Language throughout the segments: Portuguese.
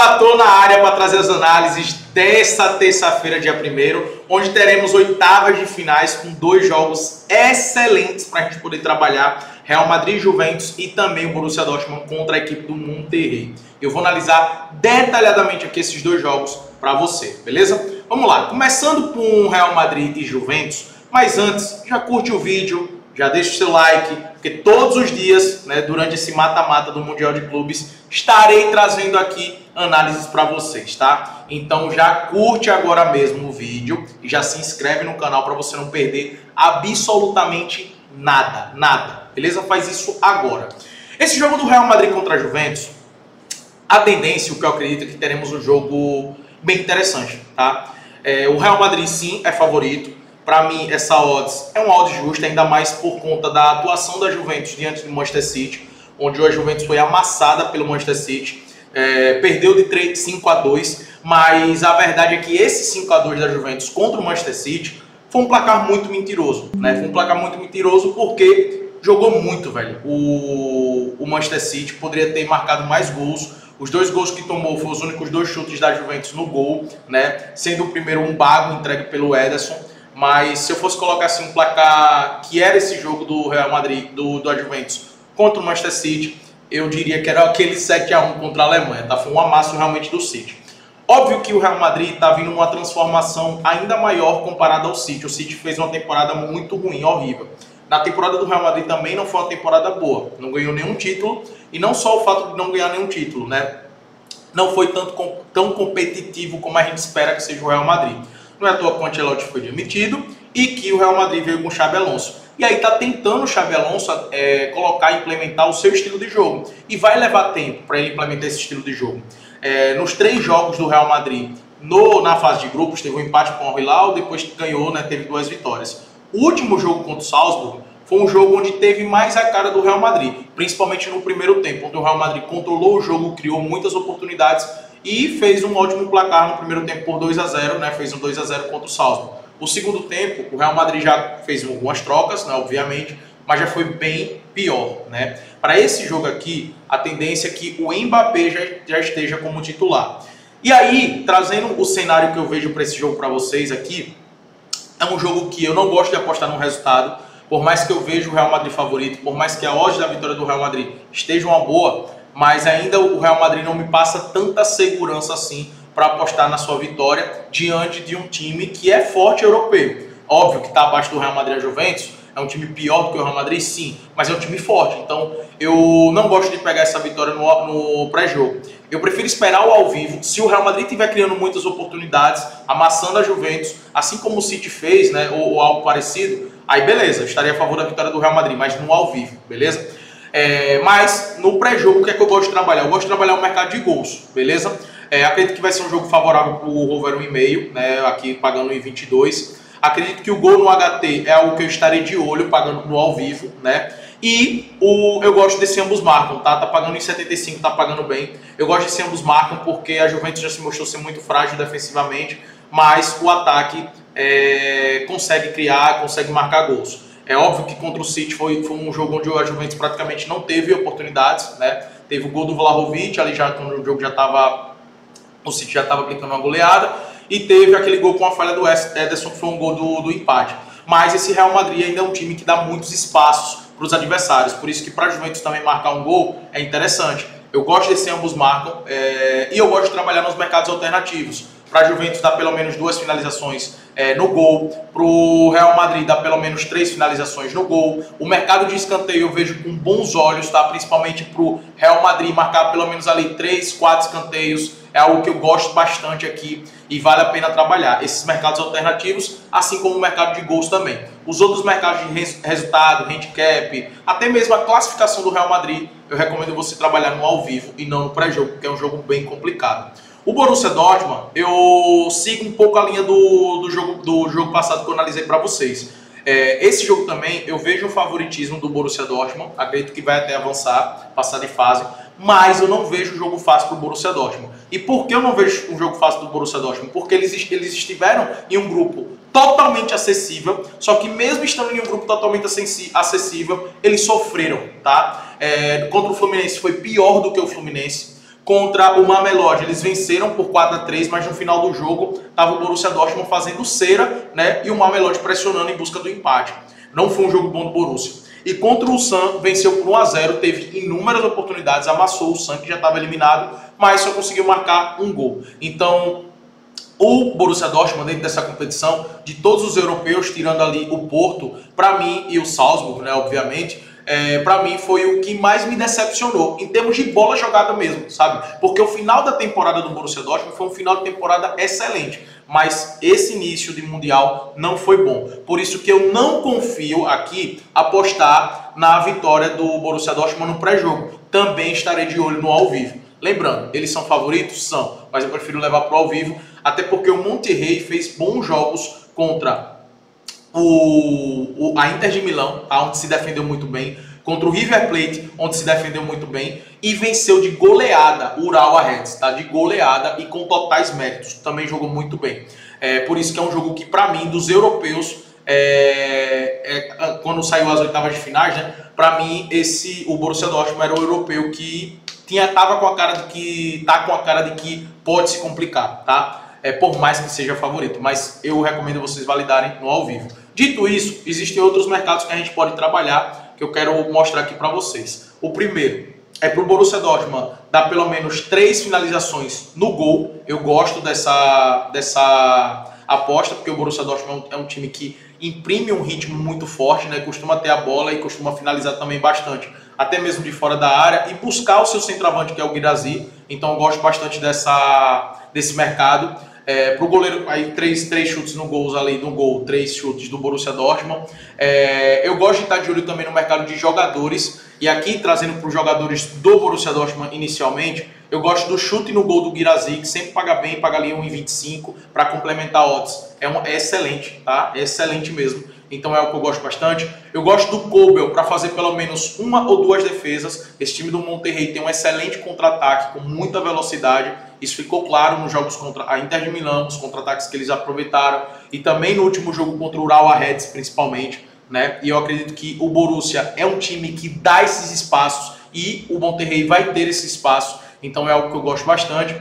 Já tô na área para trazer as análises dessa terça-feira, dia 1º, onde teremos oitavas de finais com dois jogos excelentes para a gente poder trabalhar: Real Madrid e Juventus e também o Borussia Dortmund contra a equipe do Monterrey. Eu vou analisar detalhadamente aqui esses dois jogos para você, beleza? Vamos lá, começando com Real Madrid e Juventus, mas antes, já curte o vídeo, já deixa o seu like, porque todos os dias, né, durante esse mata-mata do Mundial de Clubes, estarei trazendo aqui análises para vocês, tá? Então já curte agora mesmo o vídeo e já se inscreve no canal para você não perder absolutamente nada, beleza? Faz isso agora. Esse jogo do Real Madrid contra a Juventus, a tendência, o que eu acredito, é que teremos um jogo bem interessante, tá? O Real Madrid sim é favorito. Para mim, essa odds é uma odds justa, ainda mais por conta da atuação da Juventus diante do Manchester City, onde a Juventus foi amassada pelo Manchester City, perdeu de 5-2, mas a verdade é que esse 5-2 da Juventus contra o Manchester City foi um placar muito mentiroso, né? Foi um placar muito mentiroso porque jogou muito, velho. O Manchester City poderia ter marcado mais gols. Os dois gols que tomou foram os únicos dois chutes da Juventus no gol, né? Sendo o primeiro um bago entregue pelo Ederson. Mas se eu fosse colocar assim um placar que era esse jogo do Real Madrid, da Juventus contra o Manchester City, eu diria que era aquele 7-1 contra a Alemanha, tá? Foi um amasso realmente do City. Óbvio que o Real Madrid está vindo uma transformação ainda maior comparada ao City. O City fez uma temporada muito ruim, horrível. Na temporada do Real Madrid também não foi uma temporada boa. Não ganhou nenhum título. E não só o fato de não ganhar nenhum título, né? Não foi tão competitivo como a gente espera que seja o Real Madrid. Não é à toa que o Ancelotti foi demitido e que o Real Madrid veio com o Xabi Alonso. E aí tá tentando o Xabi Alonso colocar e implementar o seu estilo de jogo. E vai levar tempo para ele implementar esse estilo de jogo. Nos 3 jogos do Real Madrid, na fase de grupos, teve um empate com o Hilal, depois ganhou, né, teve 2 vitórias. O último jogo contra o Salzburg foi um jogo onde teve mais a cara do Real Madrid, principalmente no primeiro tempo, onde o Real Madrid controlou o jogo, criou muitas oportunidades e fez um ótimo placar no primeiro tempo por 2-0, né? Fez um 2-0 contra o Salzburg. O segundo tempo, o Real Madrid já fez algumas trocas, né, obviamente, mas já foi bem pior, né? Para esse jogo aqui, a tendência é que o Mbappé já esteja como titular. E aí, trazendo o cenário que eu vejo para esse jogo para vocês aqui, é um jogo que eu não gosto de apostar no resultado, por mais que eu veja o Real Madrid favorito, por mais que a odds da vitória do Real Madrid esteja uma boa, mas ainda o Real Madrid não me passa tanta segurança assim para apostar na sua vitória diante de um time que é forte europeu. Óbvio que está abaixo do Real Madrid e a Juventus, é um time pior do que o Real Madrid, sim, mas é um time forte. Então eu não gosto de pegar essa vitória no pré-jogo. Eu prefiro esperar o ao vivo. Se o Real Madrid estiver criando muitas oportunidades, amassando a Juventus, assim como o City fez, né, ou algo parecido, aí beleza, eu estaria a favor da vitória do Real Madrid, mas no ao vivo, beleza? Mas no pré-jogo, o que é que eu gosto de trabalhar? Eu gosto de trabalhar o mercado de gols, beleza? Acredito que vai ser um jogo favorável para o over 1,5, né? Aqui pagando em 22. Acredito que o gol no HT é algo que eu estarei de olho, pagando no ao vivo, né? E eu gosto desse ambos marcam, tá? Tá pagando em 75, tá pagando bem. Eu gosto desse ambos marcam porque a Juventus já se mostrou ser muito frágil defensivamente, mas o ataque consegue criar, consegue marcar gols. É óbvio que contra o City foi um jogo onde a Juventus praticamente não teve oportunidades, né? Teve o gol do Vlahovic, ali já quando o jogo o City já estava aplicando uma goleada, e teve aquele gol com a falha do Ederson, que foi um gol do empate. Mas esse Real Madrid ainda é um time que dá muitos espaços para os adversários, por isso que para a Juventus também marcar um gol é interessante. Eu gosto desse ambos marcam e eu gosto de trabalhar nos mercados alternativos. Para a Juventus dar pelo menos 2 finalizações no gol, para o Real Madrid dar pelo menos 3 finalizações no gol. O mercado de escanteio eu vejo com bons olhos, tá? Principalmente para o Real Madrid marcar pelo menos ali 3, 4 escanteios. É algo que eu gosto bastante aqui e vale a pena trabalhar. Esses mercados alternativos, assim como o mercado de gols também. Os outros mercados de resultado, handicap, até mesmo a classificação do Real Madrid, eu recomendo você trabalhar no ao vivo e não no pré-jogo, porque é um jogo bem complicado. O Borussia Dortmund, eu sigo um pouco a linha do jogo passado que eu analisei para vocês. Esse jogo também, eu vejo o favoritismo do Borussia Dortmund, acredito que vai até avançar, passar de fase, mas eu não vejo um jogo fácil para o Borussia Dortmund. E por que eu não vejo um jogo fácil do Borussia Dortmund? Porque eles estiveram em um grupo totalmente acessível, só que mesmo estando em um grupo totalmente acessível, eles sofreram, tá? Contra o Fluminense foi pior do que o Fluminense. contra o Mamelodi. Eles venceram por 4-3, mas no final do jogo estava o Borussia Dortmund fazendo cera, né? E o Mamelodi pressionando em busca do empate. Não foi um jogo bom do Borussia. E contra o Sam, venceu por 1-0, teve inúmeras oportunidades, amassou o Sam, que já estava eliminado, mas só conseguiu marcar um gol. Então, o Borussia Dortmund, dentro dessa competição, de todos os europeus, tirando ali o Porto, para mim, e o Salzburg, né, obviamente, para mim foi o que mais me decepcionou, em termos de bola jogada mesmo, sabe? Porque o final da temporada do Borussia Dortmund foi um final de temporada excelente, mas esse início de Mundial não foi bom. Por isso que eu não confio aqui apostar na vitória do Borussia Dortmund no pré-jogo. Também estarei de olho no ao vivo. Lembrando, eles são favoritos? São, mas eu prefiro levar para o ao vivo, até porque o Monterrey fez bons jogos contra a Inter de Milão, tá? Onde se defendeu muito bem, contra o River Plate, onde se defendeu muito bem, e venceu de goleada o Urawa Reds, tá? De goleada e com totais méritos, também jogou muito bem. Por isso que é um jogo que, para mim, dos europeus, quando saiu as oitavas de finais, né? Para mim, o Borussia Dortmund era o europeu que tá com a cara de que pode se complicar, tá? Por mais que seja favorito, mas eu recomendo vocês validarem no ao vivo. Dito isso, existem outros mercados que a gente pode trabalhar, que eu quero mostrar aqui para vocês. O primeiro é para o Borussia Dortmund dar pelo menos 3 finalizações no gol. Eu gosto dessa aposta, porque o Borussia Dortmund é um time que imprime um ritmo muito forte, né? Costuma ter a bola e costuma finalizar também bastante, até mesmo de fora da área, e buscar o seu centroavante, que é o Guirassy. Então eu gosto bastante desse mercado. Pro goleiro, aí três chutes no gol, 3 chutes do Borussia Dortmund. Eu gosto de estar de olho também no mercado de jogadores, e aqui trazendo para os jogadores do Borussia Dortmund inicialmente, eu gosto do chute no gol do Guirassy, que sempre paga bem, paga ali 1,25 para complementar odds. É excelente, tá? É excelente mesmo. Então é o que eu gosto bastante. Eu gosto do Kobel para fazer pelo menos 1 ou 2 defesas. Esse time do Monterrey tem um excelente contra-ataque com muita velocidade. Isso ficou claro nos jogos contra a Inter de Milão, os contra-ataques que eles aproveitaram, e também no último jogo contra o Urawa Reds, principalmente, né? E eu acredito que o Borussia é um time que dá esses espaços e o Monterrey vai ter esse espaço. Então é algo que eu gosto bastante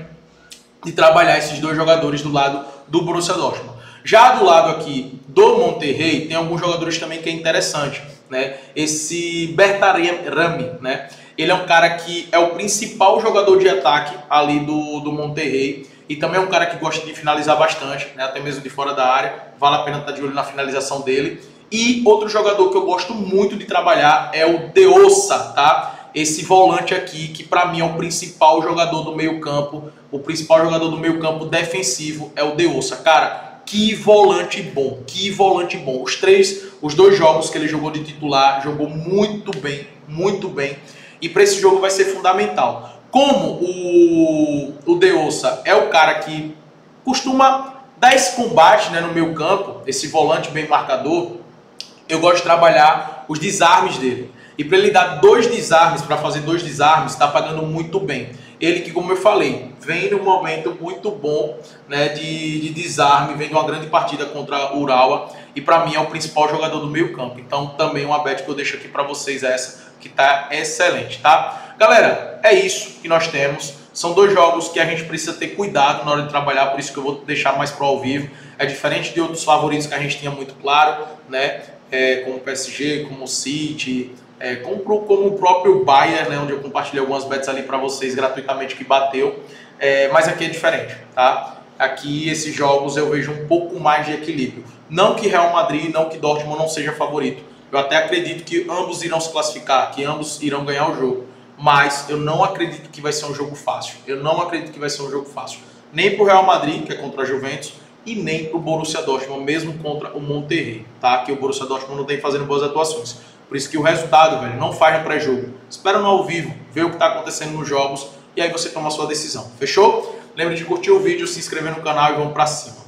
de trabalhar esses 2 jogadores do lado do Borussia Dortmund. Já do lado aqui do Monterrey, tem alguns jogadores também que é interessante, né? Esse Bertarami, né? Ele é um cara que é o principal jogador de ataque ali do Monterrey, e também é um cara que gosta de finalizar bastante, né? Até mesmo de fora da área. Vale a pena estar de olho na finalização dele. E outro jogador que eu gosto muito de trabalhar é o De Ossa, tá? Esse volante aqui, que para mim é o principal jogador do meio-campo, o principal jogador do meio-campo defensivo é o De Ossa. Cara, que volante bom, que volante bom. Os 2 jogos que ele jogou de titular, jogou muito bem, muito bem. E para esse jogo vai ser fundamental. Como o De Ossa é o cara que costuma dar esse combate, né, no meio-campo, esse volante bem marcador, eu gosto de trabalhar os desarmes dele. E para ele dar 2 desarmes, para fazer 2 desarmes, está pagando muito bem. Ele que, como eu falei, vem num momento muito bom, né, de desarme, vem de uma grande partida contra o Urawa, e para mim é o principal jogador do meio campo. Então também uma bet que eu deixo aqui para vocês, essa que tá excelente, tá? Galera, é isso que nós temos. São 2 jogos que a gente precisa ter cuidado na hora de trabalhar, por isso que eu vou deixar mais pro ao vivo. É diferente de outros favoritos que a gente tinha muito claro, né? Como o PSG, como o City, como o próprio Bayern, né? Onde eu compartilhei algumas bets ali para vocês gratuitamente que bateu. Mas aqui é diferente, tá? Aqui esses jogos eu vejo um pouco mais de equilíbrio. Não que Real Madrid, não que Dortmund não seja favorito. Eu até acredito que ambos irão se classificar, que ambos irão ganhar o jogo. Mas eu não acredito que vai ser um jogo fácil. Eu não acredito que vai ser um jogo fácil. Nem para o Real Madrid, que é contra a Juventus, e nem para o Borussia Dortmund, mesmo contra o Monterrey, tá? Que o Borussia Dortmund não tem fazendo boas atuações. Por isso que o resultado, velho, não faz no pré-jogo. Espera no ao vivo, vê o que está acontecendo nos jogos, e aí você toma a sua decisão. Fechou? Lembre de curtir o vídeo, se inscrever no canal e vamos para cima.